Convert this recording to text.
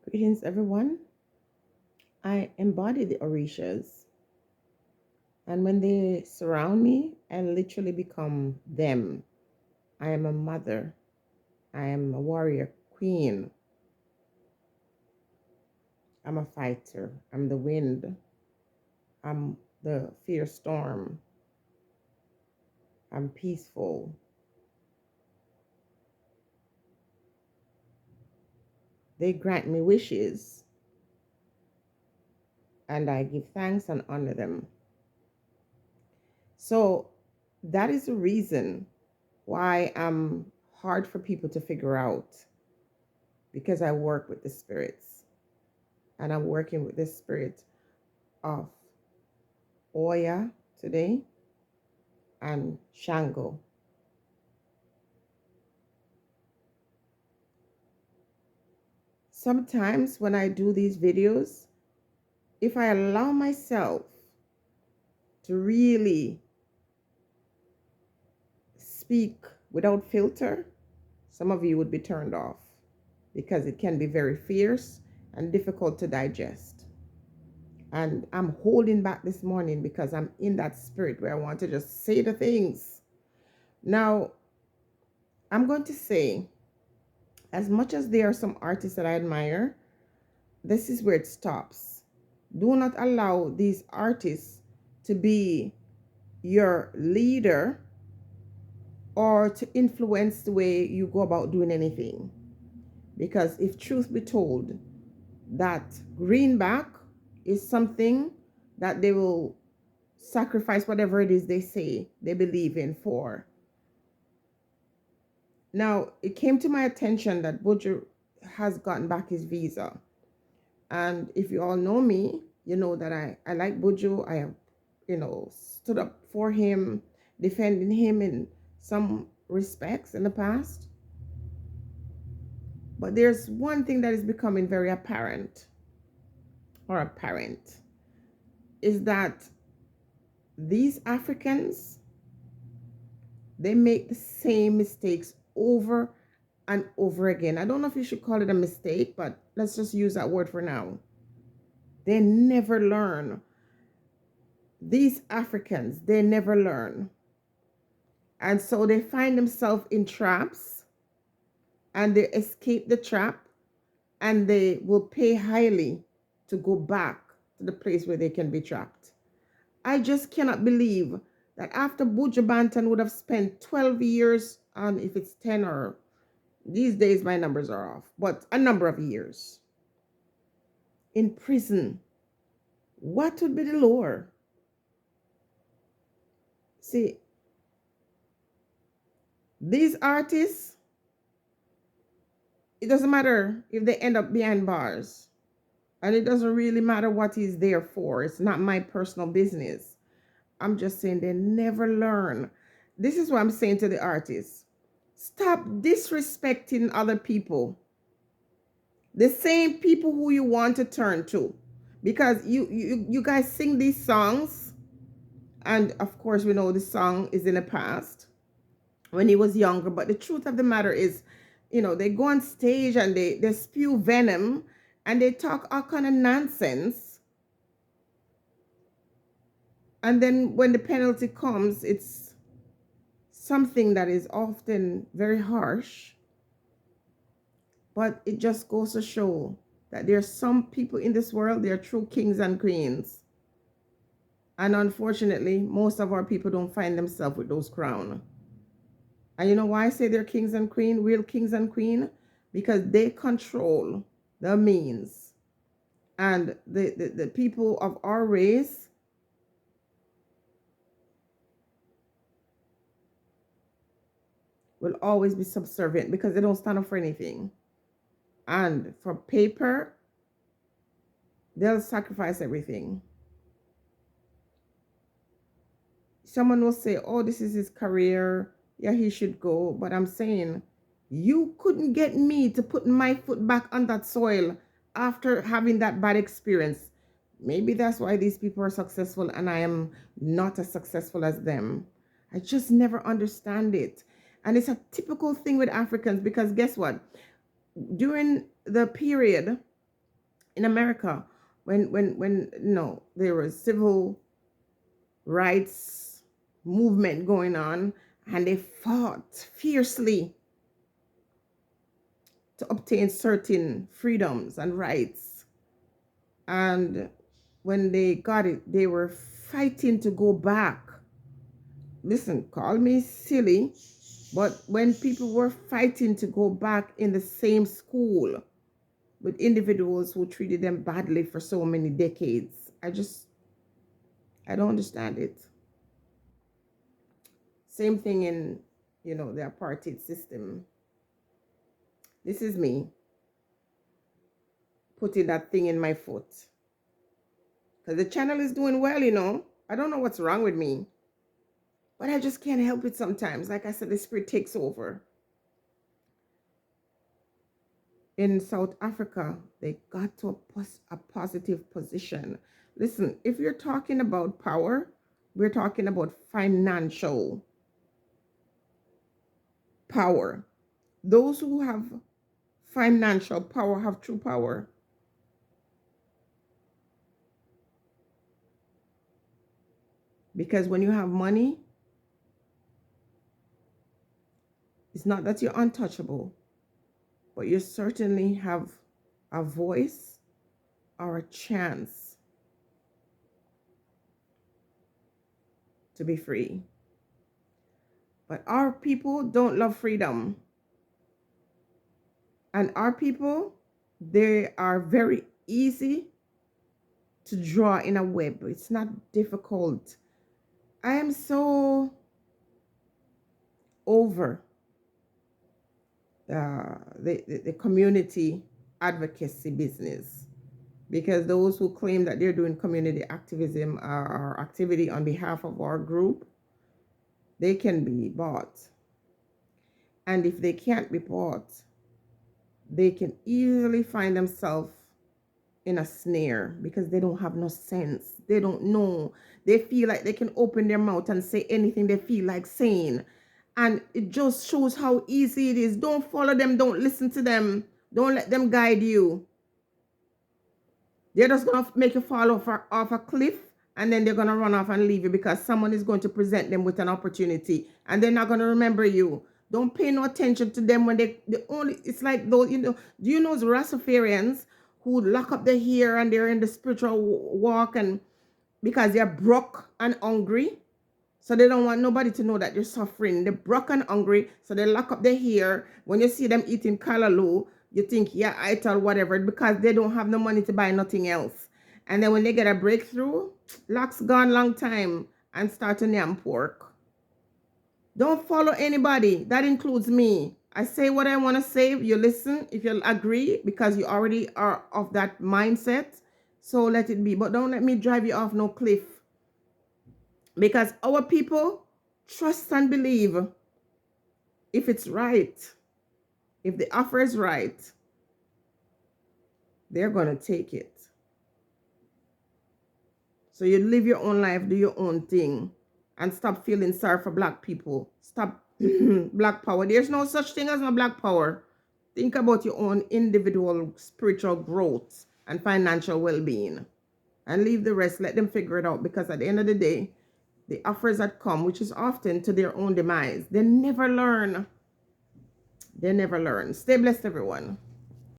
Greetings, everyone. I embody the Orishas, and when they surround me, I literally become them. I am a mother, I am a warrior queen, I'm a fighter, I'm the wind, I'm the fierce storm, I'm peaceful. They grant me wishes, and I give thanks and honor them. So that is the reason why I'm hard for people to figure out, because I work with the spirits. And I'm working with the spirit of Oya today and Shango. Sometimes when I do these videos, if I allow myself to really speak without filter, some of you would be turned off because it can be very fierce and difficult to digest. And I'm holding back this morning because I'm in that spirit where I want to just say the things. Now, I'm going to say, as much as there are some artists that I admire, this is where it stops. Do not allow these artists to be your leader or to influence the way you go about doing anything. Because if truth be told, that greenback is something that they will sacrifice whatever it is they say they believe in for. Now, it came to my attention that Buju has gotten back his visa. And if you all know me, you know that I like Buju. I have, stood up for him, defending him in some respects in the past. But there's one thing that is becoming very apparent, is that these Africans, they make the same mistakes over and over again. I don't know if you should call it a mistake, but let's just use that word for now. They never learn. These Africans, they never learn. And so they find themselves in traps, and they escape the trap, and they will pay highly to go back to the place where they can be trapped. I just cannot believe that after Buju Bantan would have spent 12 years, and if it's 10, or these days my numbers are off, but a number of years in prison, what would be the lure? See, these artists, it doesn't matter if they end up behind bars, and it doesn't really matter what he's there for. It's not my personal business. I'm just saying they never learn. This is what I'm saying to the artists. Stop disrespecting other people. The same people who you want to turn to. Because you guys sing these songs, and of course we know the song is in the past when he was younger, but the truth of the matter is, they go on stage and they spew venom and they talk all kind of nonsense, and then when the penalty comes, it's something that is often very harsh. But it just goes to show that there are some people in this world, they're true kings and queens, and unfortunately most of our people don't find themselves with those crowns. And you know why I say they're kings and queen, real kings and queen? Because they control the means. And the people of our race, will always be subservient because they don't stand up for anything. And for paper, they'll sacrifice everything. Someone will say, oh, this is his career. Yeah, he should go. But I'm saying, you couldn't get me to put my foot back on that soil after having that bad experience. Maybe that's why these people are successful and I am not as successful as them. I just never understand it. And it's a typical thing with Africans, because guess what? During the period In America, when no, there was civil rights movement going on, and they fought fiercely to obtain certain freedoms and rights. And when they got it, they were fighting to go back. Listen, call me silly, but when people were fighting to go back in the same school with individuals who treated them badly for so many decades, I don't understand it. Same thing in, the apartheid system. This is me putting that thing in my foot. Because the channel is doing well. I don't know what's wrong with me. But I just can't help it sometimes. Like I said, the spirit takes over. In South Africa, they got to a positive position. Listen, if you're talking about power, we're talking about financial power. Those who have financial power have true power. Because when you have money, it's not that you're untouchable, but you certainly have a voice or a chance to be free. But our people don't love freedom. And our people, they are very easy to draw in a web. It's not difficult. I am so over the community advocacy business, because those who claim that they're doing community activism or activity on behalf of our group, they can be bought. And if they can't be bought, they can easily find themselves in a snare because they don't have no sense. They don't know. They feel like they can open their mouth and say anything they feel like saying. And it just shows how easy it is. Don't follow them. Don't listen to them. Don't let them guide you. They're just going to make you fall off a cliff, and then they're going to run off and leave you because someone is going to present them with an opportunity, and they're not going to remember you. Don't pay no attention to them when it's like those, do you know those Rastafarians who lock up their hair and they're in the spiritual walk, and because they're broke and hungry, so they don't want nobody to know that they're suffering. They're broke and hungry, so they lock up their hair. When you see them eating callaloo, you think, yeah, I tell whatever, because they don't have no money to buy nothing else. And then when they get a breakthrough, locks gone long time and start to yam pork. Don't follow anybody. That includes me. I say what I want to say. You listen if you agree, because you already are of that mindset. So let it be. But don't let me drive you off no cliff. Because our people trust and believe if it's right. If the offer is right, they're going to take it. So you live your own life, do your own thing, and stop feeling sorry for black people. Stop black power. There's no such thing as no black power. Think about your own individual spiritual growth and financial well-being, and leave the rest. Let them figure it out, because at the end of the day, the offers that come, which is often to their own demise, they never learn. They never learn. Stay blessed, everyone.